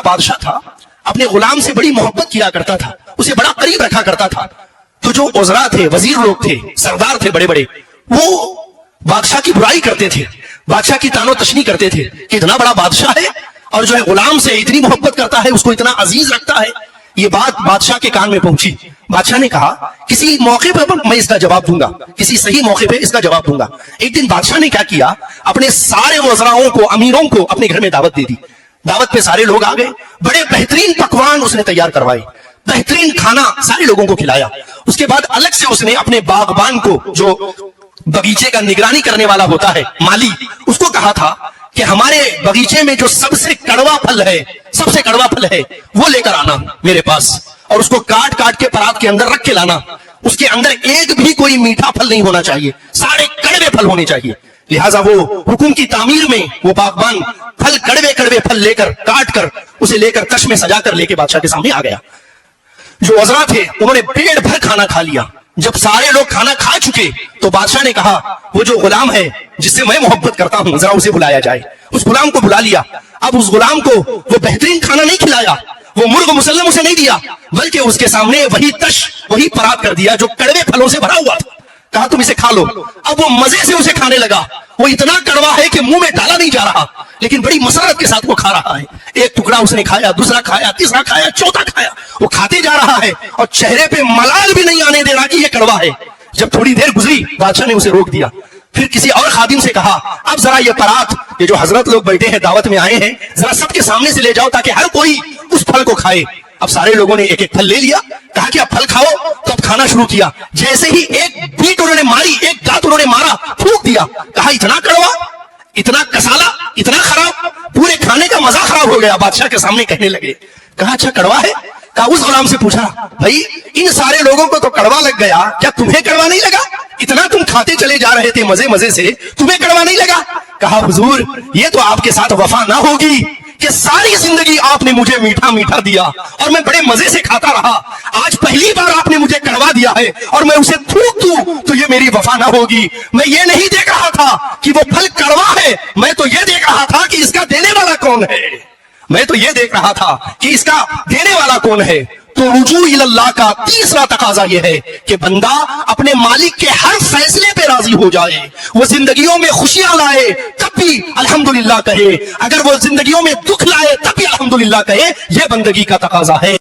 बड़ा बादशाह था, अपने गुलाम से बड़ी मोहब्बत किया करता था, उसे बड़ा करीब रखा करता था। तो जो उज़रा थे, वजीर लोग थे, सरदार थे बड़े बड़े, वो बादशाह की बुराई करते थे, बादशाह की तानो तशनी करते थे कि इतना बड़ा बादशाह है और जो है गुलाम से इतनी मोहब्बत करता है, उसको इतना अजीज रखता है। ये बात बादशाह के कान में पहुंची। बादशाह ने कहा किसी मौके पर मैं इसका जवाब दूंगा, किसी सही मौके पे इसका जवाब दूंगा। एक दिन बादशाह ने क्या किया, अपने सारे वज़राओं को, अमीरों को अपने घर में दावत दे दी। दावत पे सारे लोग आ गए, बड़े बेहतरीन पकवान उसने तैयार करवाए, बेहतरीन खाना सारे लोगों को खिलाया। उसके बाद अलग से उसने अपने बागबान को, जो बगीचे का निगरानी करने वाला होता है, माली, उसको कहा था कि हमारे बगीचे में जो सबसे कड़वा फल है, सबसे कड़वा फल है, वो लेकर आना मेरे पास, और उसको काट काट के परात के अंदर रख के लाना। उसके अंदर एक भी कोई मीठा फल नहीं होना चाहिए, सारे कड़वे फल होने चाहिए। लिहाजा वो हुकुम की तामीर में वो बागबान फल, कड़वे कड़वे फल लेकर, काट कर उसे लेकर कश में सजा कर लेके बादशाह के सामने आ गया। जो वज़रा थे उन्होंने पेट भर खाना खा लिया। जब सारे लोग खाना खा चुके तो बादशाह ने कहा वो जो गुलाम है जिससे मैं मोहब्बत करता हूं, जरा उसे बुलाया जाए। उस गुलाम को बुला लिया। अब उस गुलाम को वो बेहतरीन खाना नहीं खिलाया, वो मुर्ग मुसल्लम उसे नहीं दिया, बल्कि उसके सामने वही तश, वही परात कर दिया जो कड़वे फलों से भरा हुआ था। कहा तुम इसे खा लो। अब वो मजे से उसे खाने लगा। वो इतना कड़वा है कि मुंह में डाला नहीं जा रहा, लेकिन बड़ी मसरत के साथ वो खा रहा है। एक टुकड़ा उसने खाया, दूसरा खाया, तीसरा खाया, चौथा खाया, वो खाते जा रहा है और चेहरे पे मलाल भी नहीं आने दे रहा कि ये कड़वा है। जब थोड़ी देर गुजरी, बादशाह ने उसे रोक दिया। फिर किसी और खादिम से कहा अब जरा ये परात, ये जो हजरत लोग बैठे हैं, दावत में आए हैं, जरा सबके सामने से ले जाओ ताकि हर कोई उस फल को खाए। अब सारे लोगों ने एक एक फल ले लिया। कहा कि अब फल खाओ। तो अब खाना शुरू किया। जैसे ही एक बीट उन्होंने मारी, एक दांत उन्होंने मारा, फूंक दिया। कहा इतना कड़वा, इतना कसाला, इतना खराब, पूरे खाने का मजा खराब हो गया। बादशाह के सामने कहने लगे। कहा अच्छा कड़वा है? कहा उस गुलाम से पूछा भाई इन सारे लोगों को तो कड़वा लग गया, क्या तुम्हें कड़वा नहीं लगा? इतना तुम खाते चले जा रहे थे मजे मजे से, तुम्हें कड़वा नहीं लगा? कहा हुजूर ये तो आपके साथ वफा ना होगी कि सारी जिंदगी आपने मुझे मीठा मीठा दिया और मैं बड़े मजे से खाता रहा, आज पहली बार आपने मुझे कड़वा दिया है और मैं उसे थूक दूं तो ये मेरी वफा ना होगी। मैं ये नहीं देख रहा था कि वो फल कड़वा है, मैं तो ये देख रहा था कि इसका देने वाला कौन है। मैं तो ये देख रहा था कि इसका देने वाला कौन है। तो रुजू इल्लाह का तीसरा तकाजा यह है कि बंदा अपने मालिक के हर फैसले पे राजी हो जाए। वो जिंदगियों में खुशियां लाए तब भी अल्हम्दुलिल्लाह कहे, अगर वो जिंदगियों में दुख लाए तब भी अल्हम्दुलिल्लाह कहे। यह बंदगी का तकाजा है।